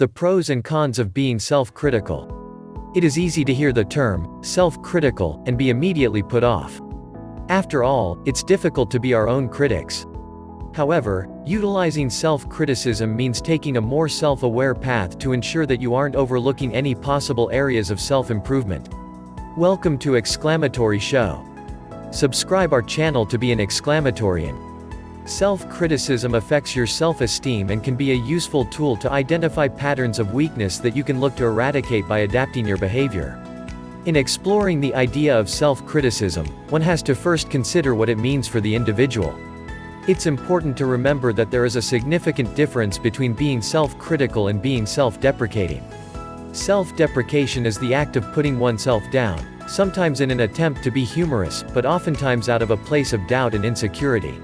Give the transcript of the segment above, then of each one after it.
The pros and cons of being self-critical. It is easy to hear the term, self-critical, and be immediately put off. After all, it's difficult to be our own critics. However, utilizing self-criticism means taking a more self-aware path to ensure that you aren't overlooking any possible areas of self-improvement. Welcome to Exclamatory Show. Subscribe our channel to be an exclamatorian. Self-criticism affects your self-esteem and can be a useful tool to identify patterns of weakness that you can look to eradicate by adapting your behavior. In exploring the idea of self-criticism, one has to first consider what it means for the individual. It's important to remember that there is a significant difference between being self-critical and being self-deprecating. Self-deprecation is the act of putting oneself down, sometimes in an attempt to be humorous, but oftentimes out of a place of doubt and insecurity.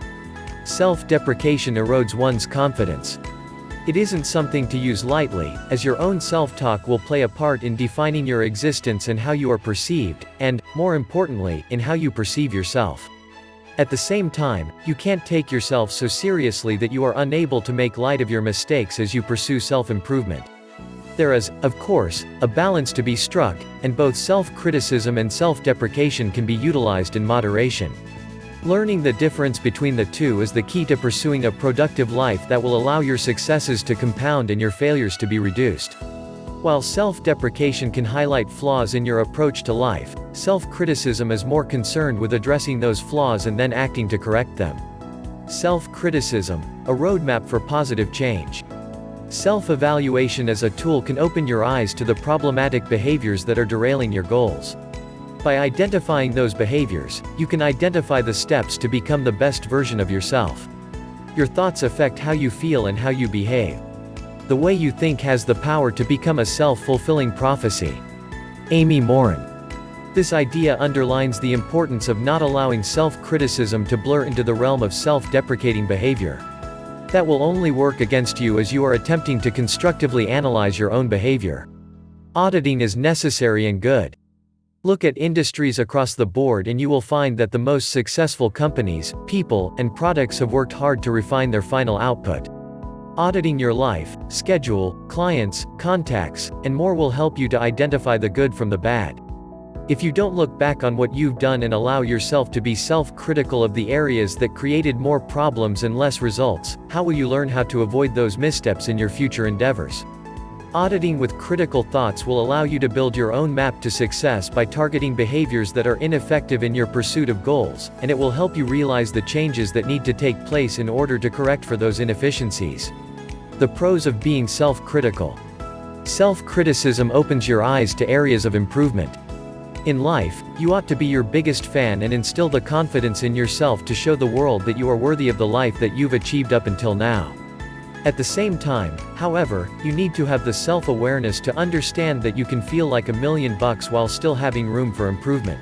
Self-deprecation erodes one's confidence. It isn't something to use lightly, as your own self-talk will play a part in defining your existence and how you are perceived, and, more importantly, in how you perceive yourself. At the same time, you can't take yourself so seriously that you are unable to make light of your mistakes as you pursue self-improvement. There is, of course, a balance to be struck, and both self-criticism and self-deprecation can be utilized in moderation. Learning the difference between the two is the key to pursuing a productive life that will allow your successes to compound and your failures to be reduced. While self-deprecation can highlight flaws in your approach to life, self-criticism is more concerned with addressing those flaws and then acting to correct them. Self-criticism, a roadmap for positive change. Self-evaluation as a tool can open your eyes to the problematic behaviors that are derailing your goals. By identifying those behaviors, you can identify the steps to become the best version of yourself. Your thoughts affect how you feel and how you behave. The way you think has the power to become a self-fulfilling prophecy. Amy Morin. This idea underlines the importance of not allowing self-criticism to blur into the realm of self-deprecating behavior. That will only work against you as you are attempting to constructively analyze your own behavior. Auditing is necessary and good. Look at industries across the board and you will find that the most successful companies, people, and products have worked hard to refine their final output. Auditing your life, schedule, clients, contacts, and more will help you to identify the good from the bad. If you don't look back on what you've done and allow yourself to be self-critical of the areas that created more problems and less results, how will you learn how to avoid those missteps in your future endeavors? Auditing with critical thoughts will allow you to build your own map to success by targeting behaviors that are ineffective in your pursuit of goals, and it will help you realize the changes that need to take place in order to correct for those inefficiencies. The pros of being self-critical. Self-criticism opens your eyes to areas of improvement. In life, you ought to be your biggest fan and instill the confidence in yourself to show the world that you are worthy of the life that you've achieved up until now. At the same time, however, you need to have the self-awareness to understand that you can feel like $1,000,000 while still having room for improvement.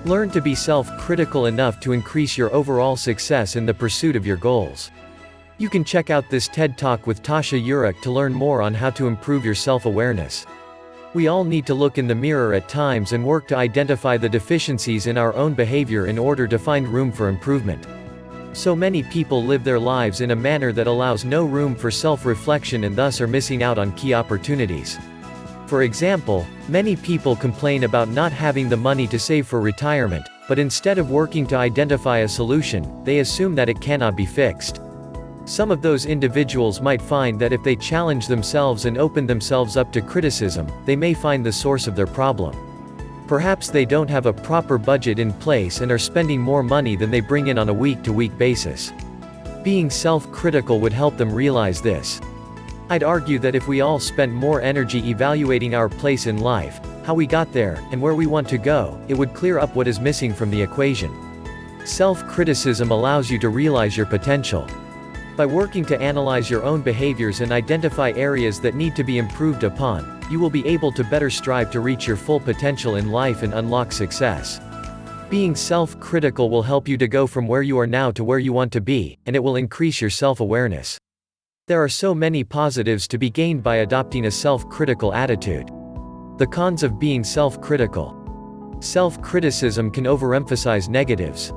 Learn to be self-critical enough to increase your overall success in the pursuit of your goals. You can check out this TED Talk with Tasha Eurich to learn more on how to improve your self-awareness. We all need to look in the mirror at times and work to identify the deficiencies in our own behavior in order to find room for improvement. So many people live their lives in a manner that allows no room for self-reflection and thus are missing out on key opportunities. For example, many people complain about not having the money to save for retirement, but instead of working to identify a solution, they assume that it cannot be fixed. Some of those individuals might find that if they challenge themselves and open themselves up to criticism, they may find the source of their problem. Perhaps they don't have a proper budget in place and are spending more money than they bring in on a week-to-week basis. Being self-critical would help them realize this. I'd argue that if we all spent more energy evaluating our place in life, how we got there, and where we want to go, it would clear up what is missing from the equation. Self-criticism allows you to realize your potential. By working to analyze your own behaviors and identify areas that need to be improved upon, you will be able to better strive to reach your full potential in life and unlock success. Being self-critical will help you to go from where you are now to where you want to be, and it will increase your self-awareness. There are so many positives to be gained by adopting a self-critical attitude. The cons of being self-critical. Self-criticism can overemphasize negatives.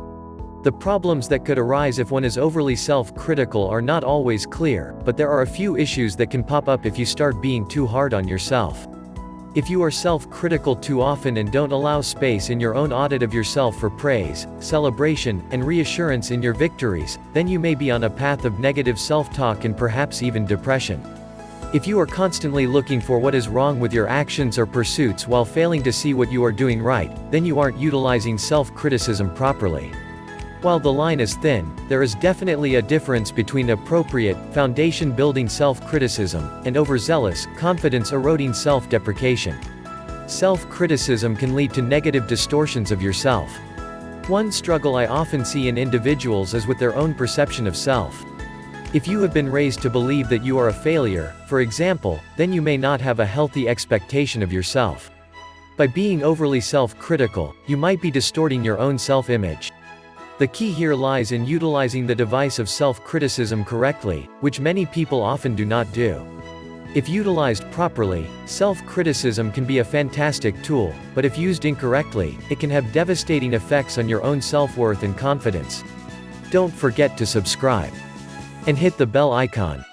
The problems that could arise if one is overly self-critical are not always clear, but there are a few issues that can pop up if you start being too hard on yourself. If you are self-critical too often and don't allow space in your own audit of yourself for praise, celebration, and reassurance in your victories, then you may be on a path of negative self-talk and perhaps even depression. If you are constantly looking for what is wrong with your actions or pursuits while failing to see what you are doing right, then you aren't utilizing self-criticism properly. While the line is thin, there is definitely a difference between appropriate, foundation-building self-criticism, and overzealous, confidence-eroding self-deprecation. Self-criticism can lead to negative distortions of yourself. One struggle I often see in individuals is with their own perception of self. If you have been raised to believe that you are a failure, for example, then you may not have a healthy expectation of yourself. By being overly self-critical, you might be distorting your own self-image. The key here lies in utilizing the device of self-criticism correctly, which many people often do not do. If utilized properly, self-criticism can be a fantastic tool, but if used incorrectly, it can have devastating effects on your own self-worth and confidence. Don't forget to subscribe and hit the bell icon.